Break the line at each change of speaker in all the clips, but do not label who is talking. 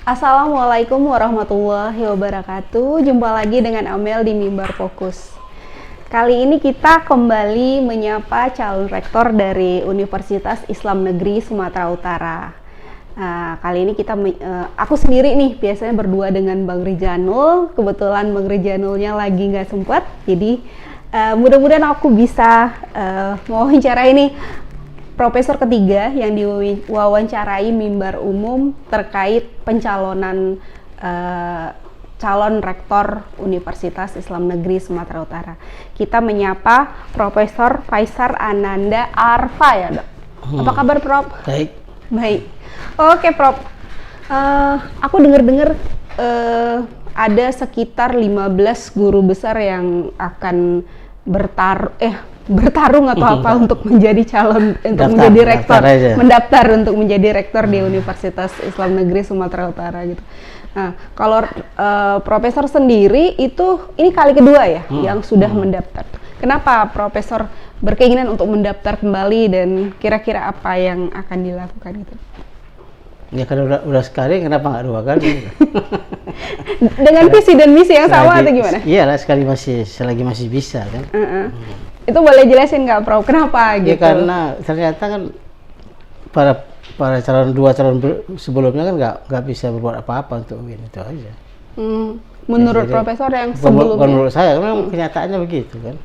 Assalamualaikum warahmatullahi wabarakatuh. Jumpa lagi dengan Amel di Mimbar Fokus. Kali ini kita kembali menyapa calon rektor dari Universitas Islam Negeri Sumatera Utara. Kali ini aku sendiri nih, biasanya berdua dengan Bang Rijanul. Kebetulan Bang Rijanulnya lagi nggak sempat, jadi mudah-mudahan aku bisa mewawancarai ini profesor ketiga yang diwawancarai Mimbar Umum terkait pencalonan calon rektor Universitas Islam Negeri Sumatera Utara. Kita menyapa Profesor Faisar Ananda Arfa ya, Dok. Apa kabar, Prof? Baik. Oke, Prof. Aku dengar-dengar ada sekitar 15 guru besar yang akan bertarung atau apa untuk menjadi calon menjadi rektor, mendaftar untuk menjadi rektor di Universitas Islam Negeri Sumatera Utara gitu. Nah, kalau profesor sendiri ini kali kedua ya yang sudah mendaftar. Kenapa profesor berkeinginan untuk mendaftar kembali dan kira-kira apa yang akan dilakukan gitu?
Ya kan udah sekali, kenapa nggak dua kali?
Dengan visi dan misi yang sama atau gimana?
Iya lah, selagi masih bisa kan.
Itu boleh jelasin nggak, Prof? Kenapa gitu?
Ya karena ternyata kan para dua calon sebelumnya kan nggak bisa berbuat apa-apa untuk win, itu aja.
Menurut profesor yang sebelumnya?
Menurut saya, memang kenyataannya begitu kan.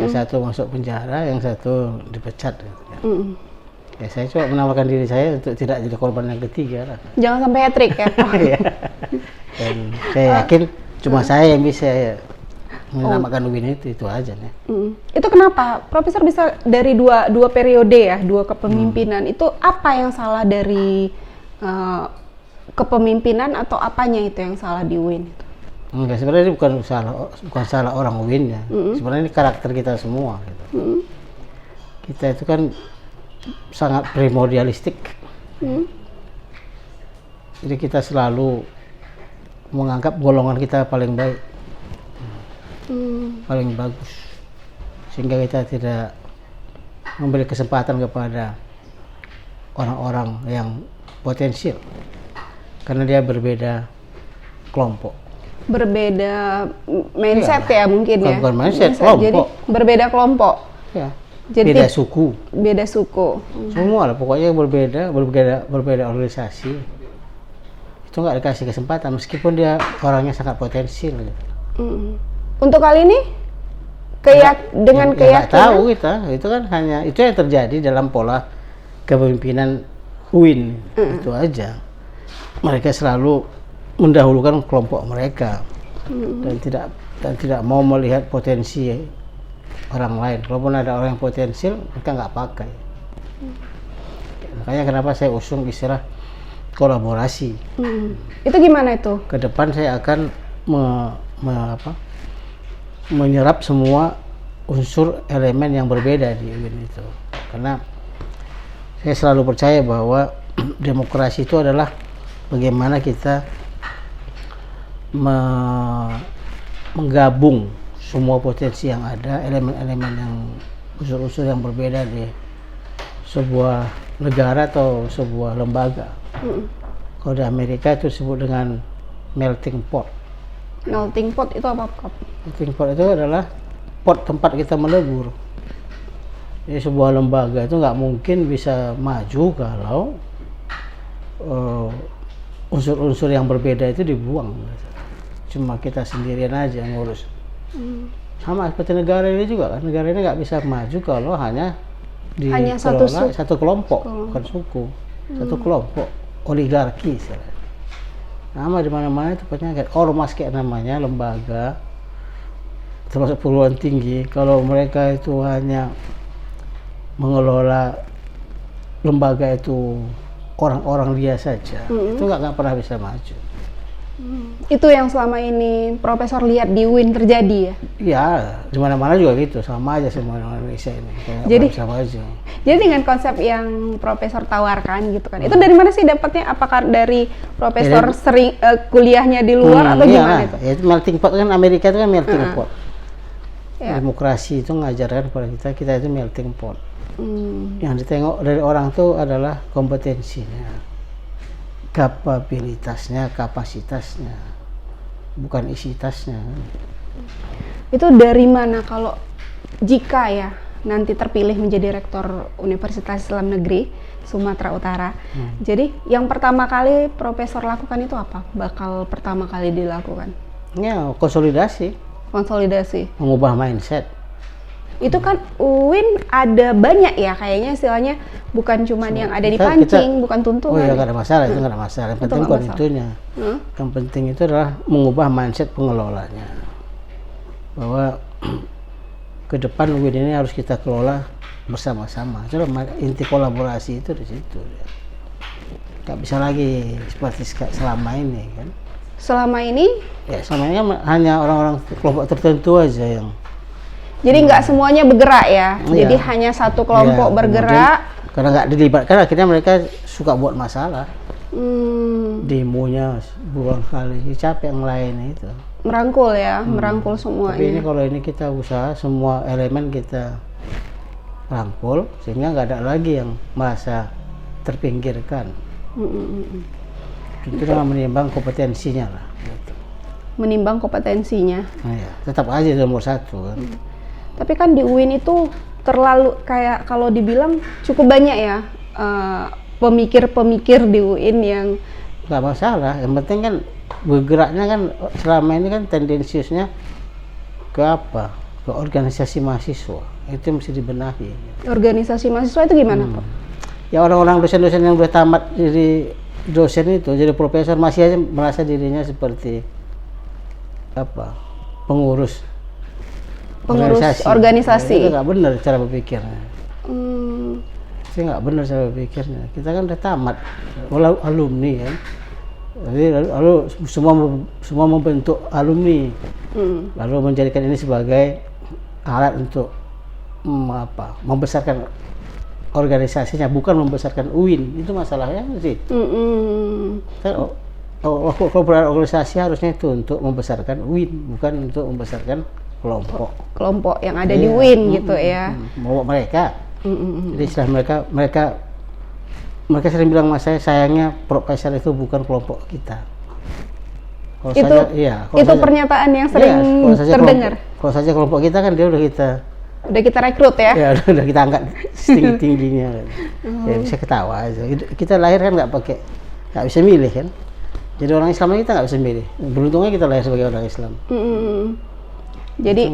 Yang satu masuk penjara, yang satu dipecat. Gitu, kan. Ya saya coba menawarkan diri saya untuk tidak jadi korban yang ketiga lah.
Jangan sampai hat-trick ya, Prof.
Dan saya yakin cuma saya yang bisa menyelamatkan UIN itu aja nih.
Itu kenapa profesor bisa dari dua periode ya, dua kepemimpinan? Itu apa yang salah dari kepemimpinan atau apanya itu yang salah di UIN itu?
Enggak, sebenarnya ini bukan salah orang UIN ya. Sebenarnya ini karakter kita semua gitu. Kita itu kan sangat primordialistik. Jadi kita selalu menganggap golongan kita paling baik, paling bagus, sehingga kita tidak memberi kesempatan kepada orang-orang yang potensial karena dia berbeda kelompok, berbeda
mindset ya mungkin ya.
Bukan mindset, kelompok.
Jadi berbeda kelompok
ya.
Jadi beda suku.
Semua lah pokoknya berbeda organisasi. Itu nggak dikasih kesempatan meskipun dia orangnya sangat potensial.
Untuk kali ini dengan keyakinan.
Nggak tahu kita, itu kan hanya itu yang terjadi dalam pola kepemimpinan UIN. Itu aja. Mereka selalu mendahulukan kelompok mereka dan tidak mau melihat potensi orang lain. Kalaupun ada orang yang potensial, mereka nggak pakai. Makanya kenapa saya usung istilah kolaborasi.
Itu gimana itu?
Ke depan saya akan menyerap semua unsur elemen yang berbeda di UIN itu. Karena saya selalu percaya bahwa demokrasi itu adalah bagaimana kita menggabung semua potensi yang ada, elemen-elemen yang unsur-unsur yang berbeda di sebuah negara atau sebuah lembaga. Kalau di Amerika itu disebut dengan melting pot.
Melting pot itu apa, Prof?
Melting pot itu adalah pot tempat kita melebur. Jadi sebuah lembaga itu nggak mungkin bisa maju kalau unsur-unsur yang berbeda itu dibuang. Cuma kita sendirian aja ngurus. Sama seperti negara ini juga kan, negara ini nggak bisa maju kalau hanya satu kelompok, bukan suku, satu kelompok, oligarki istilahnya. Nama di mana-mana itu kayak ormas kayak namanya lembaga, termasuk perguruan tinggi. Kalau mereka itu hanya mengelola lembaga itu orang-orang dia saja, itu nggak pernah bisa maju.
Itu yang selama ini Profesor lihat di UIN terjadi ya?
Iya, di mana-mana juga gitu, sama aja semua Indonesia ini.
Jadi
sama aja.
Jadi dengan konsep yang Profesor tawarkan gitu kan, itu dari mana sih dapatnya? Apakah dari Profesor sering kuliahnya di luar atau gimana itu?
Ya, itu melting pot kan, Amerika itu kan melting pot. Demokrasi itu mengajarkan kepada kita itu melting pot. Yang ditengok dari orang itu adalah kompetensinya. kapabilitasnya, kapasitasnya, bukan isi tasnya.
Itu dari mana kalau jika ya nanti terpilih menjadi rektor Universitas Islam Negeri Sumatera Utara? Jadi yang pertama kali Profesor lakukan itu apa? Bakal pertama kali dilakukan?
Ya, konsolidasi, mengubah mindset.
Itu kan UIN ada banyak ya kayaknya, istilahnya bukan cuman yang ada di pancing, bukan tuntungan.
Oh ya, nggak ada masalah, itu nggak ada masalah. Yang penting bukan itunya. Yang penting itu adalah mengubah mindset pengelolanya. Bahwa ke depan UIN ini harus kita kelola bersama-sama. Itu inti kolaborasi itu di situ. Nggak bisa lagi seperti selama ini kan.
Selama ini?
Ya, selama ini hanya orang-orang kelompok tertentu aja yang.
Jadi nggak semuanya bergerak ya, jadi hanya satu kelompok bergerak.
Karena nggak dilibatkan, akhirnya mereka suka buat masalah. Demonya berulang kali, capek yang lain itu.
Merangkul ya, merangkul semuanya.
Tapi ini kalau ini kita usaha semua elemen kita rangkul, sehingga nggak ada lagi yang merasa terpinggirkan. Itu dengan menimbang kompetensinya lah. Gitu.
Menimbang kompetensinya.
Nah, ya, tetap aja nomor satu kan.
Tapi kan di UIN itu terlalu kayak kalau dibilang cukup banyak ya pemikir-pemikir di UIN yang
nggak masalah. Yang penting kan bergeraknya kan selama ini kan tendensiusnya ke apa? Ke organisasi mahasiswa. Itu mesti dibenahi.
Organisasi mahasiswa itu gimana, Pak?
Ya orang-orang dosen-dosen yang udah tamat jadi dosen itu, jadi profesor masih aja merasa dirinya seperti apa? Pengurus organisasi. Itu nggak benar cara berpikirnya. Itu nggak benar cara berpikirnya. Kita kan udah tamat, alumni kan. Jadi lalu semua membentuk alumni, lalu menjadikan ini sebagai alat untuk membesarkan organisasinya, bukan membesarkan UIN. Itu masalahnya sih. Kalau berorganisasi harusnya itu untuk membesarkan UIN, bukan untuk membesarkan kelompok
yang ada di UIN gitu ya.
Bawa mereka. Jadi istilah mereka sering bilang sama saya, sayangnya Profesor itu bukan kelompok kita.
Itu pernyataan yang sering terdengar.
Kalau saja kelompok kita kan dia udah kita
rekrut ya.
Ya udah kita angkat tingginya. Ya bisa ketawa aja. Kita lahir kan nggak bisa milih kan. Jadi orang Islam kita nggak bisa milih. Beruntungnya kita lahir sebagai orang Islam.
Jadi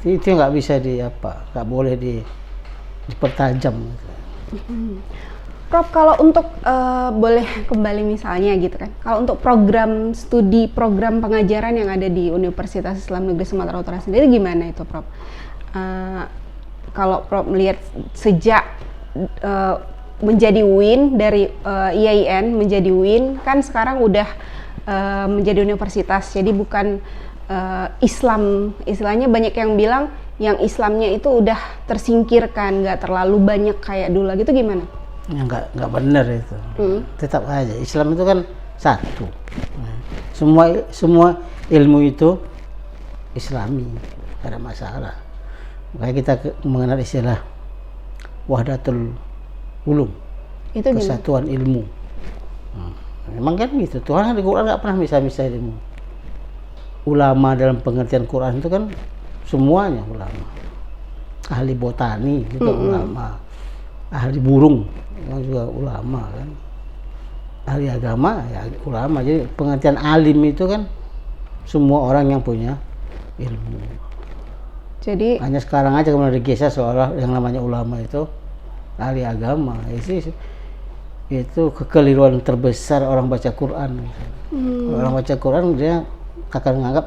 itu nggak bisa nggak boleh dipertajam.
Prof, kalau untuk boleh kembali misalnya gitu kan, kalau untuk program studi, program pengajaran yang ada di Universitas Islam Negeri Sumatera Utara sendiri gimana itu, Prof? Kalau Prof melihat sejak menjadi UIN dari IAIN menjadi UIN kan sekarang udah menjadi universitas, jadi bukan Islam, istilahnya banyak yang bilang yang Islamnya itu udah tersingkirkan, nggak terlalu banyak kayak dulu gitu, gimana?
Ya, nggak benar itu. Tetap aja Islam itu kan satu. Semua ilmu itu Islami, nggak ada masalah. Makanya kita mengenal istilah wahdatul ulum,
itu
kesatuan ilmu. Memang kan gitu. Tuhan di Quran nggak pernah misah-misah ilmu. Ulama dalam pengertian Quran itu kan semuanya ulama. Ahli botani juga ulama, ahli burung juga ulama kan, ahli agama ya ulama. Jadi pengertian alim itu kan semua orang yang punya ilmu.
Jadi
hanya sekarang aja kemudian digeser seolah yang namanya ulama itu ahli agama. Itu kekeliruan terbesar orang baca Quran. Orang baca Quran dia akan menganggap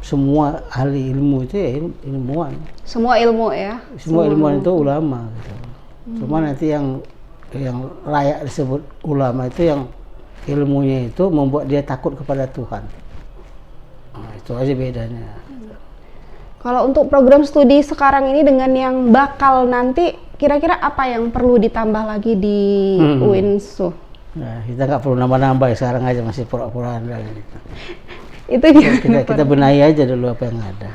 semua ahli ilmu itu ya ilmuwan.
Semua ilmu ya.
Semua ilmuwan itu ulama. Gitu. Cuma nanti yang layak disebut ulama itu yang ilmunya itu membuat dia takut kepada Tuhan. Nah, itu aja bedanya.
Kalau untuk program studi sekarang ini dengan yang bakal nanti, kira-kira apa yang perlu ditambah lagi di UINSU?
Nah, kita nggak perlu nambah-nambah ya, sekarang aja masih pura-puraan gitu.
Itu
kita benahi aja dulu apa yang ada.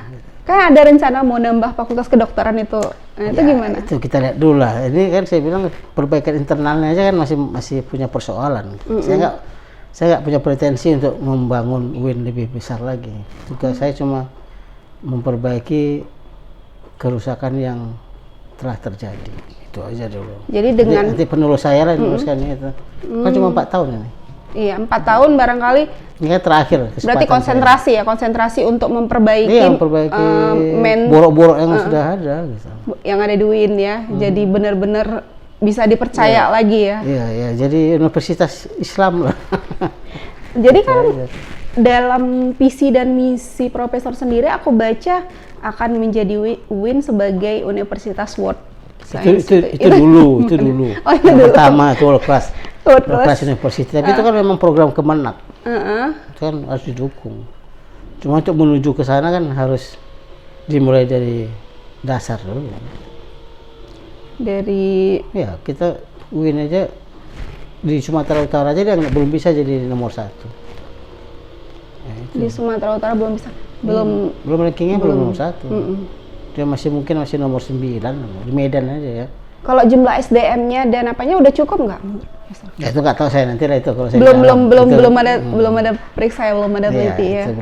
Kan ada rencana mau nambah fakultas kedokteran itu, itu gimana?
Itu kita lihat dulu lah. Ini kan saya bilang perbaikan internalnya aja kan masih punya persoalan. Saya saya nggak punya pretensi untuk membangun UIN lebih besar lagi. Tugas saya cuma memperbaiki kerusakan yang telah terjadi. Itu aja dulu.
Jadi dengan
nanti penerus saya lah meneruskan itu. Kan cuma 4 tahun ini.
Iya, 4 tahun barangkali.
Ini kan terakhir.
Berarti konsentrasi saya. Konsentrasi untuk memperbaiki,
iya, memperbaiki borok-borok yang sudah ada. Gitu.
Yang ada di UIN ya. Jadi benar-benar bisa dipercaya lagi ya.
Iya, iya. Jadi universitas Islam lah.
Jadi kan dalam visi dan misi profesor sendiri aku baca akan menjadi UIN sebagai universitas world science.
Itu dulu.
Oh, itu dulu.
Pertama itu world class university. Tapi itu kan memang program Kemenak. Itu kan harus didukung. Cuma untuk menuju ke sana kan harus dimulai dari dasar dulu.
Dari
kita UIN aja di Sumatera Utara aja dia belum bisa jadi nomor 1.
Di Sumatera Utara belum bisa. Belum
rankingnya belum nomor 1. Dia mungkin masih nomor 9 di Medan aja ya.
Kalau jumlah SDM-nya dan apanya udah cukup nggak?
Ya itu nggak tahu saya, nanti lah itu kalau saya
belum ada periksa ya, belum ada teliti ya.
Itu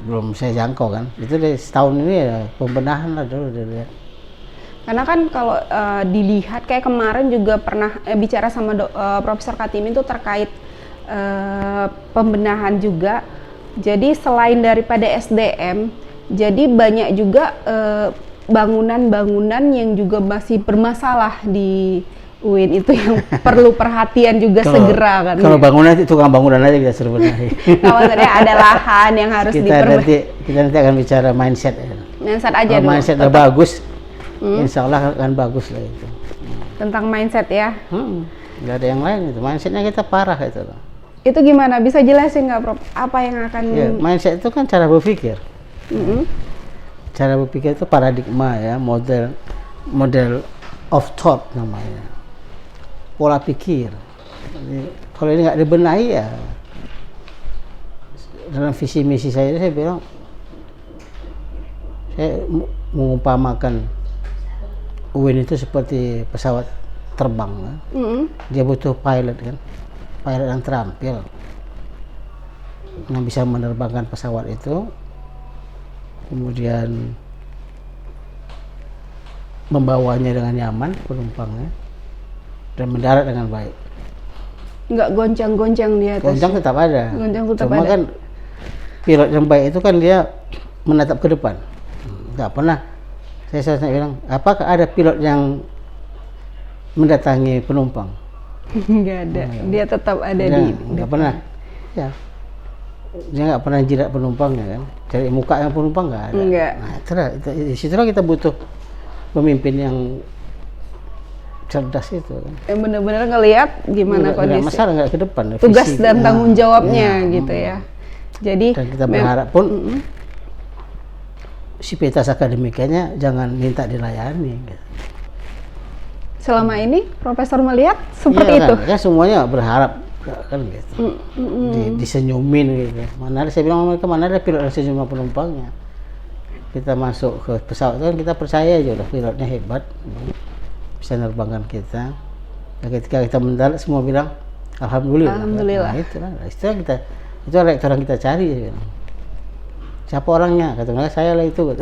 belum saya jangkau kan. Itu dari setahun ini ya pembenahan lah dulu ya.
Karena kan kalau dilihat kayak kemarin juga pernah bicara sama Profesor Kartini itu terkait pembenahan juga. Jadi selain daripada SDM, jadi banyak juga bangunan-bangunan yang juga masih bermasalah di UIN itu yang perlu perhatian juga segera kan.
Kalau bangunan itu tukang bangunan aja kita suruh benahi.
Nah, maksudnya ada lahan yang harus diperbaiki.
Kita nanti akan bicara mindset.
Mindset aja dulu.
Mindset udah bagus, insya Allah akan bagus lah itu.
Tentang mindset ya?
Nggak ada yang lain itu. Mindsetnya kita parah itu loh.
Itu gimana? Bisa jelasin nggak, Prof? Apa yang akan?
Ya, mindset itu kan cara berpikir. Cara berpikir itu paradigma ya, model of thought namanya. Pola pikir. Jadi, kalau ini nggak dibenahi ya, dalam visi misi saya bilang, saya mengumpamakan UIN itu seperti pesawat terbang kan? Dia butuh pilot kan, pilot yang terampil yang bisa menerbangkan pesawat itu, kemudian membawanya dengan nyaman penumpangnya dan mendarat dengan baik.
Nggak goncang-goncang di atas.
Goncang tetap ada. Cuma
ada.
Kan pilot yang baik itu kan dia menatap ke depan. Nggak pernah. Saya selalu bilang, apakah ada pilot yang mendatangi penumpang?
Nggak ada. Dia tetap ada
nggak pernah. Ya. Dia nggak pernah jilat penumpangnya kan. Cari muka yang penumpang nggak ada.
Enggak.
Nah, di situlah kita butuh pemimpin yang cerdas itu kan.
Yang benar-benar ngelihat gimana kondisi.
Nggak masalah, nggak ke depan.
Tugas dan tanggung jawabnya gitu ya. Jadi
dan kita berharap pun sivitas akademikanya jangan minta dilayani. Gitu.
Selama ini Profesor melihat seperti itu.
Kan semuanya berharap kan gitu. Disenyumin gitu. Mana ada, saya bilang mereka, mana ada pilot yang senyum penumpangnya. Kita masuk ke pesawat kan kita percaya aja udah pilotnya hebat, bisa nerbangkan kita. Nah, ketika kita mendarat semua bilang alhamdulillah.
Alhamdulillah.
Nah, itu kita, itu rektor yang kita cari ya. Siapa orangnya? Kata mereka saya lah itu.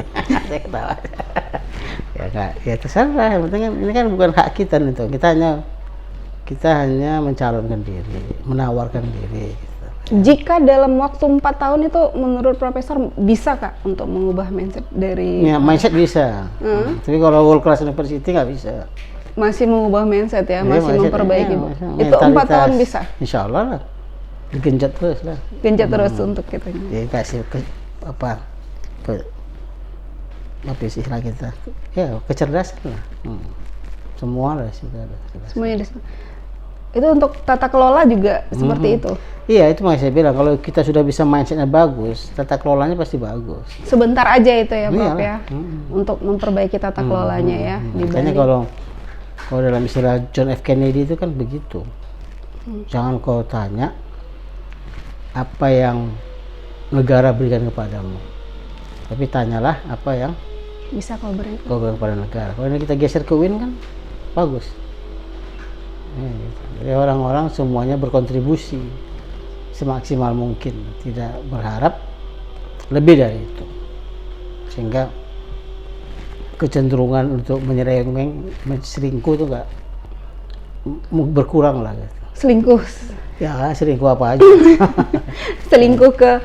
Saya ketawa. Ya terserah. Yang penting ini kan bukan hak kita itu. Kita hanya mencalonkan diri, menawarkan diri. Gitu.
Jika dalam waktu 4 tahun itu menurut Profesor bisa Kak untuk mengubah mindset dari?
Ya, mindset bisa. Tapi kalau world class university nggak bisa.
Masih mengubah mindset ya, masih memperbaiki. Itu 4 tahun bisa?
Insya Allah lah. Digenjot terus lah.
Genjot terus untuk kita.
Ya kasih apa istilah kita? Ya kecerdasan lah. Semua lah sudah ada.
Semuanya itu untuk tata kelola juga seperti itu.
Iya, itu makanya saya bilang kalau kita sudah bisa mindsetnya bagus, tata kelolanya pasti bagus.
Sebentar aja itu ya, Prof ya, untuk memperbaiki tata kelolanya ya.
Makanya kalau dalam istilah John F. Kennedy itu kan begitu. Jangan kau tanya apa yang negara berikan kepadamu, tapi tanyalah apa yang
bisa kau berikan
kepada negara. Kalau ini kita geser ke UIN kan bagus. Jadi orang-orang semuanya berkontribusi semaksimal mungkin, tidak berharap lebih dari itu, sehingga kecenderungan untuk menyeleweng, selingkuh itu nggak berkurang lah gitu.
Selingkuh.
Ya selingkuh apa aja.
Selingkuh ke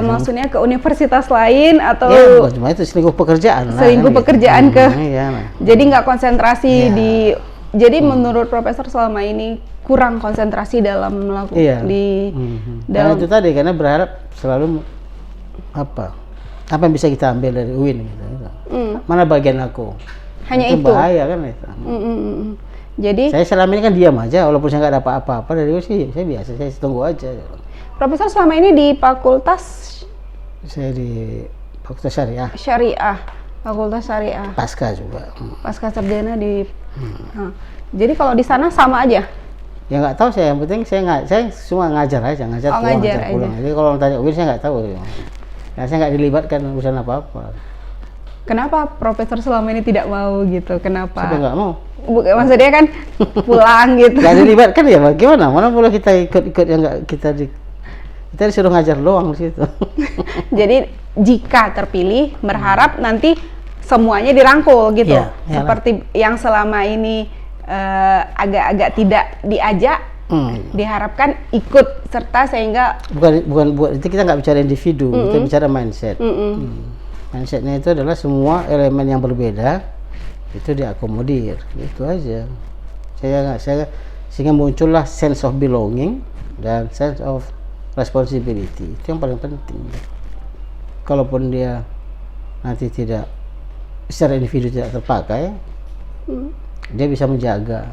maksudnya ke universitas lain atau
ya, cuma itu selingkuh pekerjaan lah.
Selingkuh pekerjaan ke.
Iya, nah.
Jadi nggak konsentrasi di. Jadi menurut Profesor selama ini kurang konsentrasi dalam melakukan
dalam itu tadi, karena berharap selalu apa yang bisa kita ambil dari UIN gitu. Mana bagian aku?
Hanya itu.
Bahaya kan itu.
Jadi
saya selama ini kan diam aja, walaupun saya nggak ada apa-apa dari sih, saya biasa, saya tunggu aja.
Profesor selama ini di fakultas?
Saya di Fakultas Syariah.
Fakultas Syariah.
Pasca juga.
Pasca sarjana di. Jadi kalau di sana sama aja?
Ya nggak tahu saya, yang penting saya cuma ngajar pulang. Jadi kalau tanya UIN saya nggak tahu. Ya, saya nggak dilibatkan urusan apa-apa.
Kenapa Profesor selama ini tidak mau gitu? Kenapa?
Sudah nggak mau.
Maksudnya kan pulang gitu.
Nggak dilibatkan ya, bagaimana? Mana boleh kita ikut yang nggak kita disuruh ngajar doang di situ.
Jadi jika terpilih, berharap nanti semuanya dirangkul gitu.
Ya,
seperti yang selama ini agak-agak tidak diajak. Diharapkan ikut serta sehingga
bukan itu kita nggak bicara individu, kita bicara mindset. Mindsetnya itu adalah semua elemen yang berbeda itu diakomodir, itu aja. Sehingga muncullah sense of belonging dan sense of responsibility, itu yang paling penting. Kalaupun dia nanti tidak secara individu tidak terpakai, dia bisa menjaga.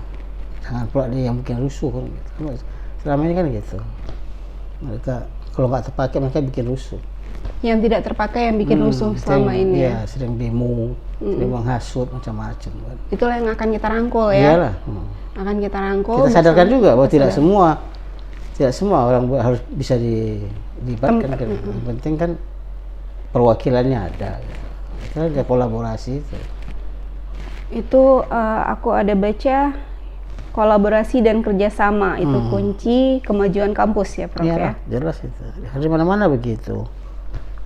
Jangan pula dia yang bikin rusuh gitu. Selama ini kan gitu. Mereka kalau nggak terpakai mereka bikin rusuh.
Yang tidak terpakai yang bikin rusuh selama ini.
Iya, sering demo, sering menghasut macam-macam.
Itulah yang akan kita rangkul ya.
Iyalah.
Akan kita rangkul.
Kita sadarkan juga bahwa tidak semua orang harus bisa dilibatkan. Yang penting kan perwakilannya ada. Kita ada kolaborasi itu.
Itu aku ada baca. Kolaborasi dan kerjasama itu kunci kemajuan kampus ya, Prof.
Ya, jelas itu. Di mana-mana begitu.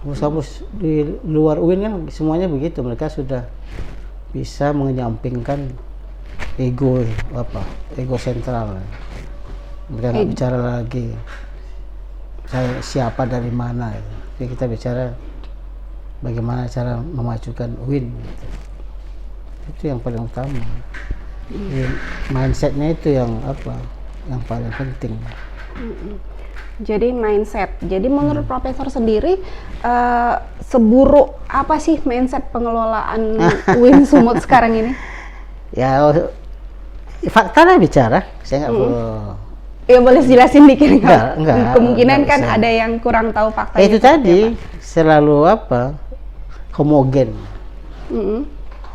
Kampus-kampus di luar UIN kan semuanya begitu. Mereka sudah bisa menyampingkan ego sentral. Mereka nggak bicara lagi saya siapa dari mana. Jadi kita bicara bagaimana cara memajukan UIN. Itu yang paling utama. Mindsetnya itu yang paling penting.
Jadi mindset. Jadi menurut Profesor sendiri seburuk apa sih mindset pengelolaan UIN Sumut sekarang ini?
Ya fakta lah bicara. Saya nggak perlu.
Ya boleh jelasin dikit nggak? Kemungkinan
enggak
kan
bisa.
ada yang kurang tahu faktanya.
Itu tadi selalu homogen.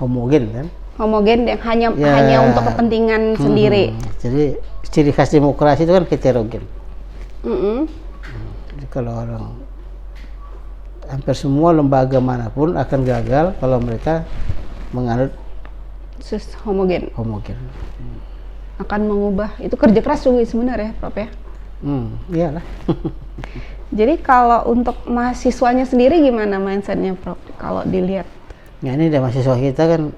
Homogen kan?
Homogen yang hanya untuk kepentingan sendiri.
Jadi ciri khas demokrasi itu kan heterogen. Jadi kalau hampir semua lembaga manapun akan gagal kalau mereka menganut
homogen. Akan mengubah itu kerja keras juga sebenarnya, Prof ya.
Iyalah.
Jadi kalau untuk mahasiswanya sendiri gimana mindsetnya, Prof? Kalau dilihat.
Ya ini mahasiswa kita kan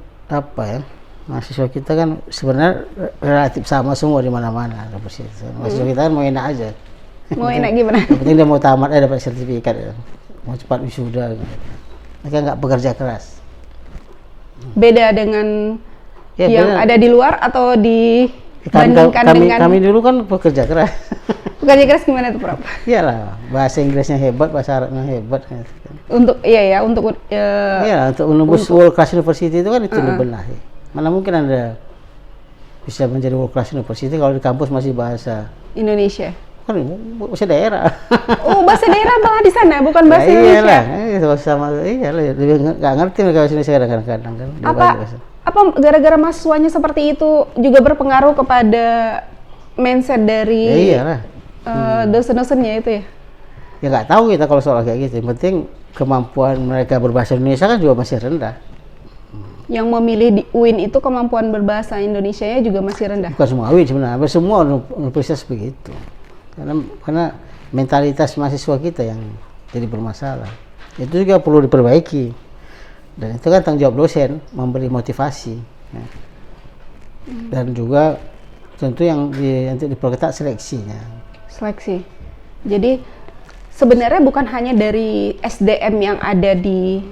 mahasiswa kita kan sebenarnya relatif sama semua di mana-mana. Mahasiswa kita kan mau enak aja.
Mau enak gimana?
Yang penting dia mau tamat dapat sertifikat ya. Mau cepat wisuda gitu. Mereka nggak bekerja keras.
Beda dengan yang ada di luar atau dibandingkan dengan
kami dulu kan bekerja keras.
Bekerja keras gimana tuh, Prof?
Iyalah, bahasa Inggrisnya hebat, bahasa Arabnya hebat.
Untuk untuk
menembus world class university itu kan itu dibenahi. Mana mungkin Anda bisa menjadi world class university kalau di kampus masih bahasa
Indonesia.
Kan bahasa daerah.
Oh, bahasa daerah malah di sana, bukan bahasa Indonesia.
Iyalah, lebih nggak ngerti mereka bahasa Indonesia kadang-kadang kan.
Apa gara-gara mahasiswanya seperti itu juga berpengaruh kepada mindset dari dosen-dosennya itu ya?
Ya nggak tahu kita kalau soal kayak gitu. Yang penting kemampuan mereka berbahasa Indonesia kan juga masih rendah.
Yang memilih di UIN itu kemampuan berbahasa Indonesianya juga masih rendah?
Bukan semua UIN sebenarnya, semua universitas begitu. Karena mentalitas mahasiswa kita yang jadi bermasalah. Itu juga perlu diperbaiki. Dan itu kan tanggung jawab dosen memberi motivasi. Ya. Dan juga tentu yang nanti diperketat seleksinya.
Seleksi. Jadi sebenarnya bukan hanya dari SDM yang ada di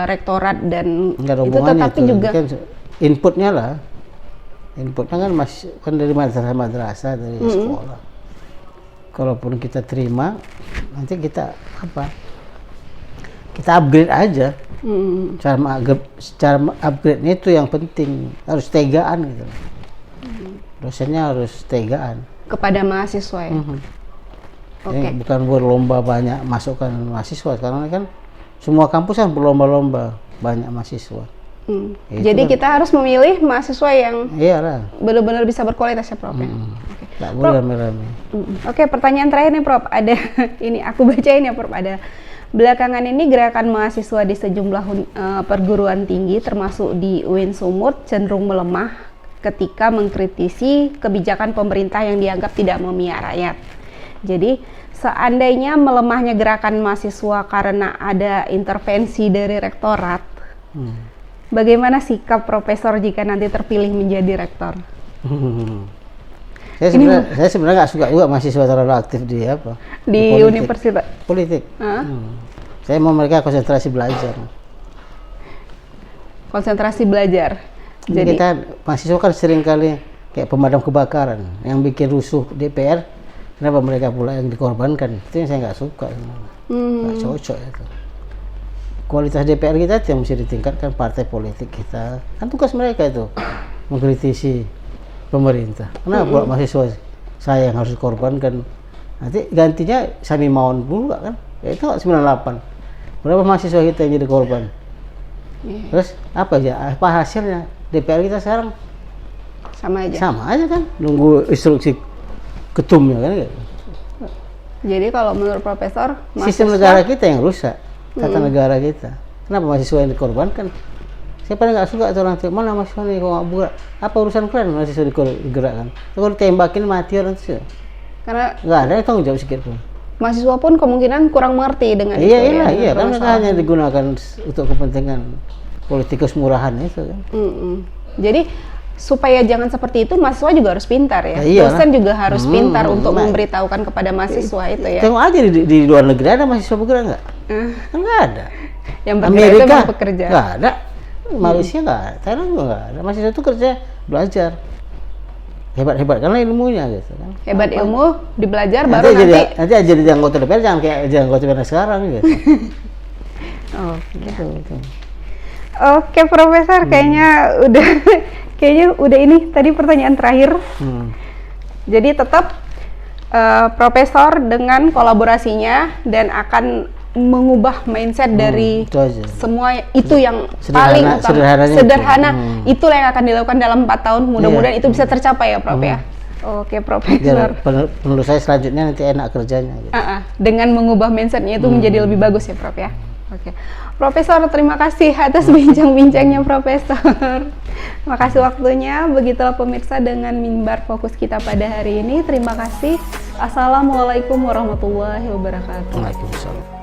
rektorat dan itu, tetapi itu juga
kan inputnya lah. Inputnya kan dari madrasah dari sekolah. Kalaupun kita terima, nanti kita kita upgrade aja. Cara upgrade-nya itu yang penting, harus tegaan gitu. Dosennya harus tegaan
kepada mahasiswa ya.
Jadi bukan berlomba banyak masukkan mahasiswa, karena kan semua kampus kan berlomba-lomba banyak mahasiswa.
Jadi kan kita harus memilih mahasiswa yang benar-benar bisa berkualitas ya, Prof.
Tak boleh rame-rame.
Oke, pertanyaan terakhir nih, Prof. Ada ini aku bacain ya, Prof. Ada belakangan ini gerakan mahasiswa di sejumlah perguruan tinggi termasuk di UIN Sumut cenderung melemah ketika mengkritisi kebijakan pemerintah yang dianggap tidak memihak rakyat. Jadi seandainya melemahnya gerakan mahasiswa karena ada intervensi dari rektorat, bagaimana sikap Profesor jika nanti terpilih menjadi rektor?
Saya sebenarnya nggak suka juga mahasiswa terlalu aktif
di universitas
politik. Saya mau mereka konsentrasi belajar.
Konsentrasi belajar.
Jadi kita mahasiswa kan sering kali kayak pemadam kebakaran yang bikin rusuh DPR. Kenapa mereka pula yang dikorbankan? Itu yang saya nggak suka. Nggak cocok itu. Kualitas DPR kita yang mesti ditingkatkan, partai politik kita. Kan tugas mereka itu mengkritisi pemerintah. Kenapa pula mahasiswa saya yang harus dikorbankan? Nanti gantinya Sami Maun pula kan? Ya itu 98. Berapa mahasiswa kita yang jadi korban? Terus apa hasilnya? DPR kita sekarang
sama
aja kan? Nunggu instruksi ketumnya kan gitu.
Jadi kalau menurut Profesor,
sistem negara kita yang rusak, tata negara kita. Kenapa mahasiswa yang dikorbankan? Saya paling nggak suka orang tuh, mana mahasiswa nih kok nggak buat? Apa urusan kalian mahasiswa digerakkan? Kalau ditembakin mati orang itu.
Karena
nggak ada yang tanggung jawab sedikit pun.
Mahasiswa pun kemungkinan kurang mengerti dengan itu.
Iya, kan mereka hanya digunakan untuk kepentingan politikus murahan itu kan.
Jadi supaya jangan seperti itu, mahasiswa juga harus pintar ya. Dosen juga harus pintar untuk memberitahukan kepada mahasiswa itu ya.
Tengok aja di luar negeri ada mahasiswa bergerak nggak? Nggak ada.
Yang bergerak
Amerika
itu bekerja.
Nggak ada. Malaysia nggak ada. Thailand juga nggak ada. Mahasiswa itu kerja belajar. Hebat karena ilmunya gitu kan.
Hebat ilmu dibelajar baru
nanti jadi anggota DPR, jangan kayak anggota DPR sekarang gitu.
Oke, Profesor, kayaknya udah ini tadi pertanyaan terakhir. Jadi tetap Profesor dengan kolaborasinya dan akan mengubah mindset dari semua itu yang paling sederhana. Itulah yang akan dilakukan dalam 4 tahun. Mudah-mudahan itu bisa tercapai ya, Prof ya. Oke, Profesor.
Menurut saya selanjutnya nanti enak kerjanya. Gitu.
Dengan mengubah mindsetnya itu menjadi lebih bagus ya, Prof ya. Oke, Profesor, terima kasih atas bincang-bincangnya, Profesor. Terima kasih waktunya. Begitulah pemirsa dengan Mimbar Fokus kita pada hari ini. Terima kasih. Assalamualaikum warahmatullahi wabarakatuh.
Waalaikumsalam.